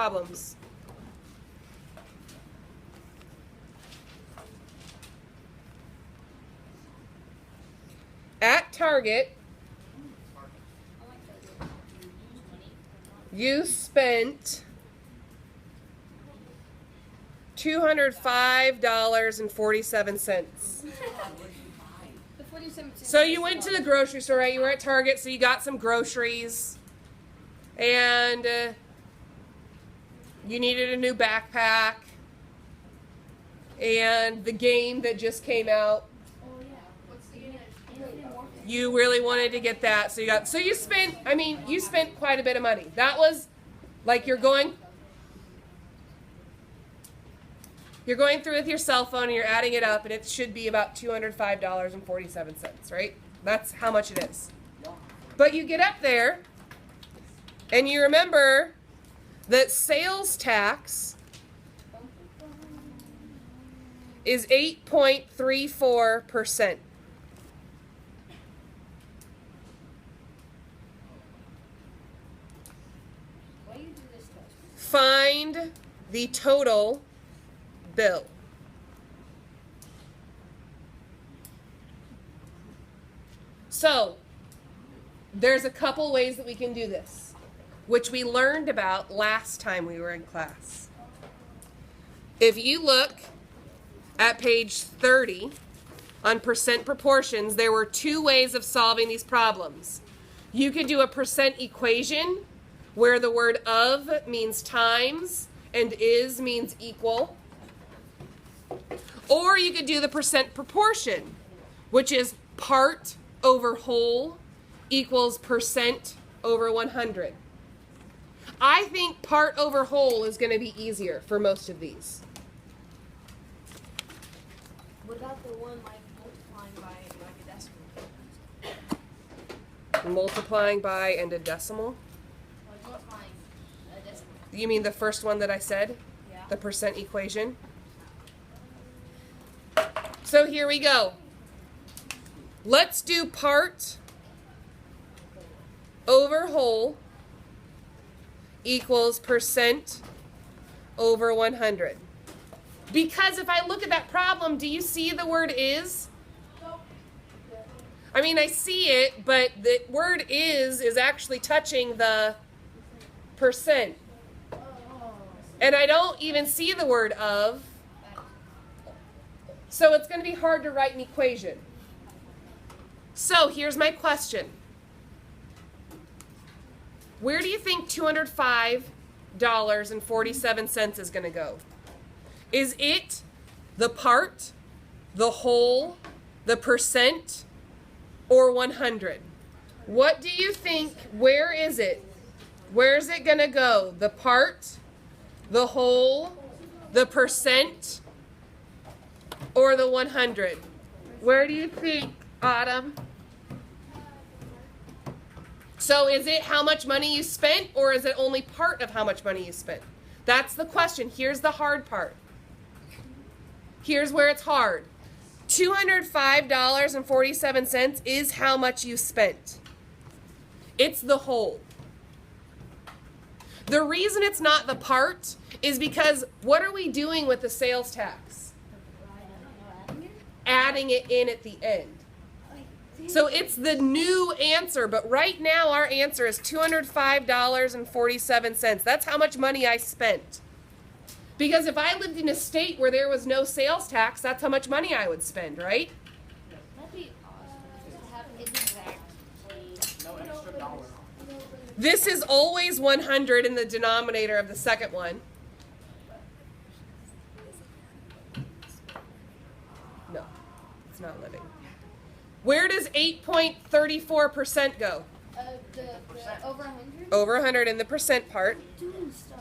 problems. At Target, you spent $205.47. So you went to the grocery store, right? You were at Target, so you got some groceries. And you needed a new backpack. And the game that just came out. You really wanted to get that. So you spent, you spent quite a bit of money. That was like you're going through with your cell phone and you're adding it up, and it should be about $205.47, right? That's how much it is. But you get up there and you remember that sales tax is 8.34%. Find the total bill. So, there's a couple ways that we can do this, which we learned about last time we were in class. If you look at page 30 on percent proportions, there were two ways of solving these problems. You could do a percent equation where the word of means times and is means equal. Or you could do the percent proportion, which is part over whole equals percent over 100. I think part over whole is going to be easier for most of these. What about the one like multiplying by like a decimal? Multiplying by and a decimal? Like multiplying a decimal. You mean the first one that I said? Yeah. The percent equation? So here we go. Let's do part over whole equals percent over 100. Because if I look at that problem, do you see the word is? I see it, but the word is actually touching the percent. And I don't even see the word of. So it's going to be hard to write an equation. So here's my question. Where do you think $205.47 is going to go? Is it the part, the whole, the percent, or 100? What do you think? Where is it? Where is it going to go? The part, the whole, the percent, or the 100? Where do you think, Autumn? So is it how much money you spent, or is it only part of how much money you spent? That's the question. Here's the hard part. Here's where it's hard. $205.47 is how much you spent. It's the whole. The reason it's not the part is because what are we doing with the sales tax? Adding it in at the end. So it's the new answer, but right now our answer is $205.47. That's how much money I spent. Because if I lived in a state where there was no sales tax, that's how much money I would spend, right? That'd be awesome to have exactly No extra dollar. This is always 100 in the denominator of the second one. No, it's not living. Where does 8.34% go? the over 100. Over 100 in the percent part. Doing stuff.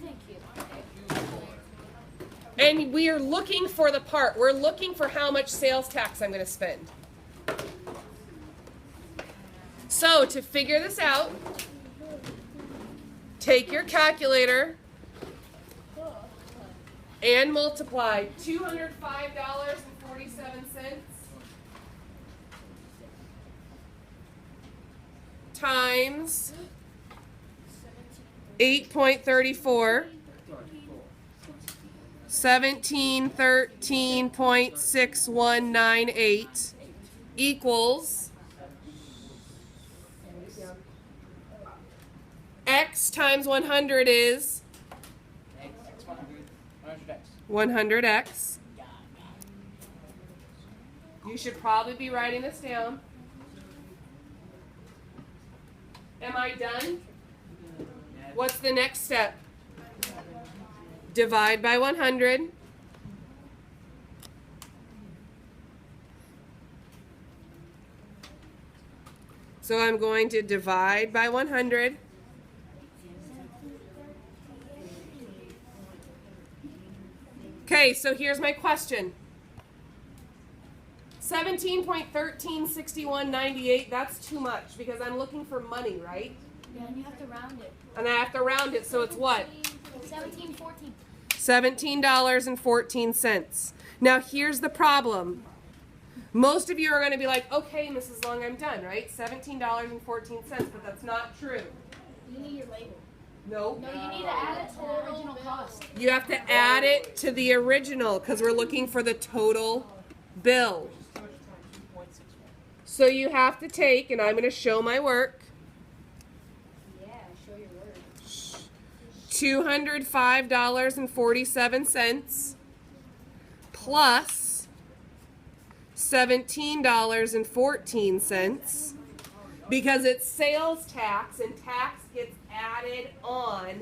Thank you. And we are looking for the part. We're looking for how much sales tax I'm going to spend. So to figure this out, take your calculator and multiply $205.47 times 8.34, 1713.6198 equals X times 100 is X 100. 100X. You should probably be writing this down. Am I done? What's the next step? Divide by 100. So I'm going to divide by 100. Okay, so here's my question. 17.136198, that's too much because I'm looking for money, right? Yeah, and you have to round it. And I have to round it, so it's what? 17.14. $17.14. Now here's the problem. Most of you are going to be like, okay, Mrs. Long, I'm done, right? $17.14, but that's not true. You need your label. Nope. No, you need to add it to the original cost. You have to add it to the original because we're looking for the total bill. So you have to take, and I'm going to show my work, Yeah, show your work. $205.47 plus $17.14 because it's sales tax and tax gets added on.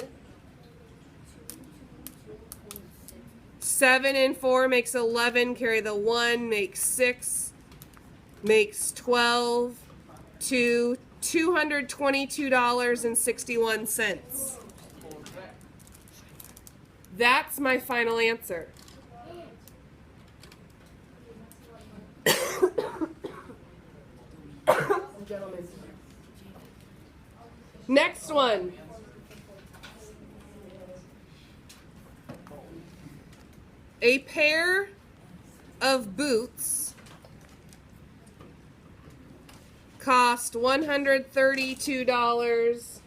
7 and 4 makes 11, carry the 1 makes 6, makes 12, to $222.61. That's my final answer. Gentlemen. Next one. A pair of boots cost $132.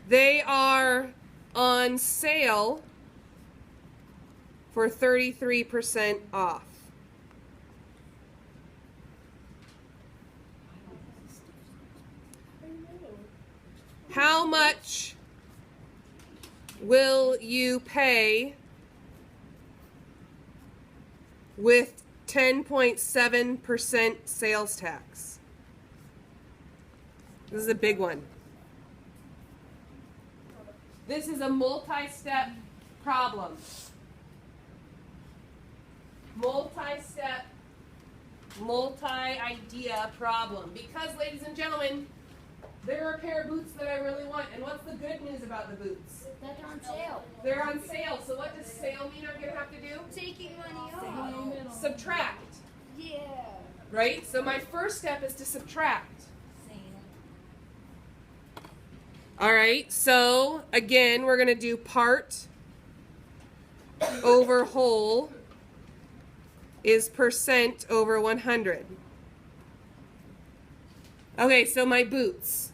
They are on sale for 33% off. How much will you pay with 10.7% sales tax? This is a big one. This is a multi-step problem. Multi-step, multi-idea problem. Because, ladies and gentlemen, there are a pair of boots that I really want. And what's the good news about the boots? That they're on sale. They're on sale. So what does sale mean I'm going to have to do? Taking money off. Subtract. Yeah. Right? So my first step is to subtract. All right, so again, we're going to do part over whole is percent over 100. Okay, so my boots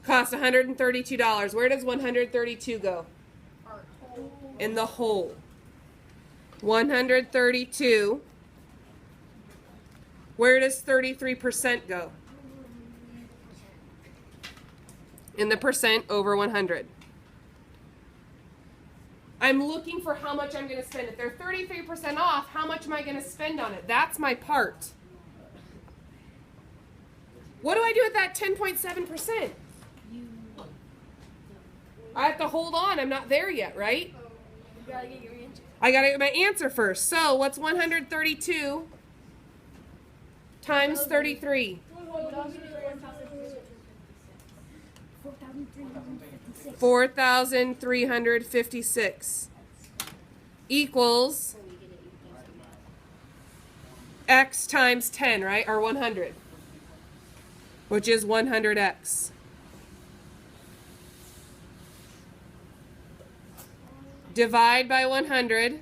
cost $132. Where does 132 go? In the whole. 132. Where does 33% go? In the percent over 100. I'm looking for how much I'm going to spend. If they're 33% off, how much am I going to spend on it? That's my part. What do I do with that 10.7%? I have to hold on. I'm not there yet, right? You gotta get your answer. I got to get my answer first. So what's 132 times 33? 4,356 equals x times 10, right? Or 100, which is 100x. Divide by 100.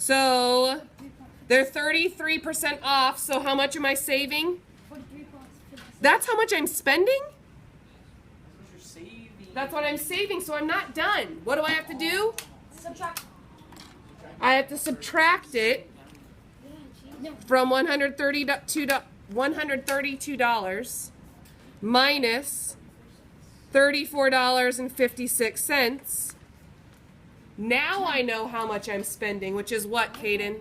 So they're 33% off. So how much am I saving? 43 plus 56. That's how much I'm spending? That's what you're saving. That's what I'm saving, so I'm not done. What do I have to do? Subtract. I have to subtract it from $132 minus $34.56. Now I know how much I'm spending, which is what, Caden?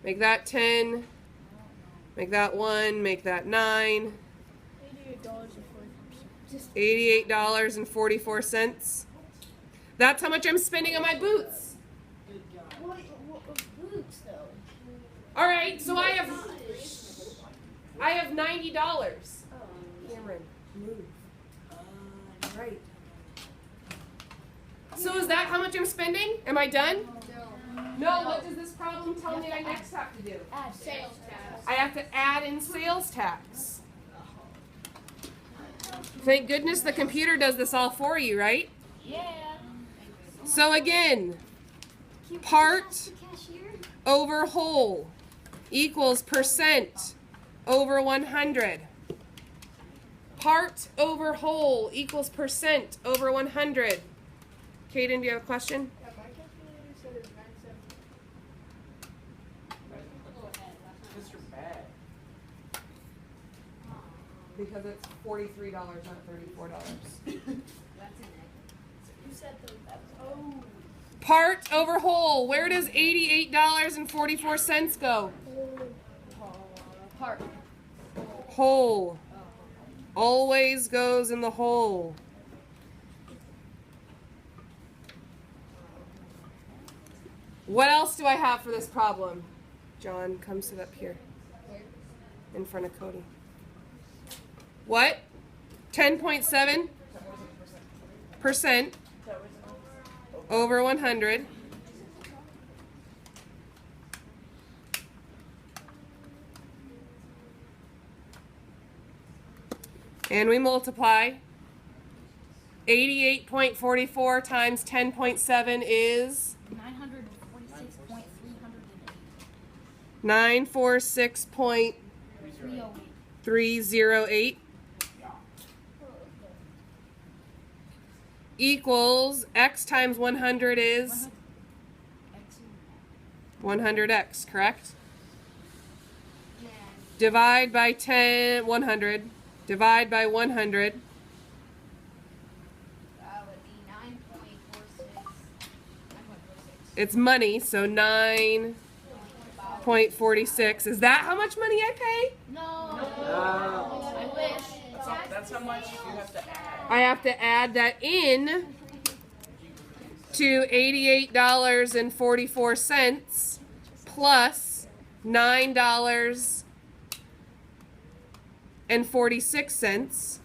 Make that 10, make that 1, make that 9. $88.44. That's how much I'm spending on my boots. What boots though? All right, so I have $90. Cameron, move. Right. So is that how much I'm spending? Am I done? No. What does this problem tell me I next have to do? Add sales tax. I have to add in sales tax. Thank goodness the computer does this all for you, right? Yeah. So again, part over whole equals percent over 100. Part over whole equals percent over 100. Caden, do you have a question? Yeah, my calculator said it's 970. Because you're bad. Because it's $43, not $34. You said the oh. Part over whole. Where does $88.44 go? Part. Whole. Always goes in the hole. What else do I have for this problem? John, come sit up here in front of Cody. What? 10.7% over 100. And we multiply. 88.44 times 10.7 is 946.308 equals x times 100 is 100x, correct? Divide by 100. Divide by 100. That would be 9.46. It's money, so 9.46. Is that how much money I pay? No. I wish. That's how much you have to add. I have to add that in to $88.44 plus $9.46.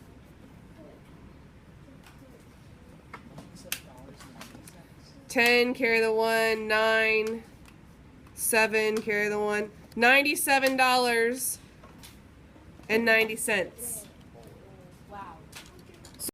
10, carry the 1, 9, 7, carry the 1. $97.90.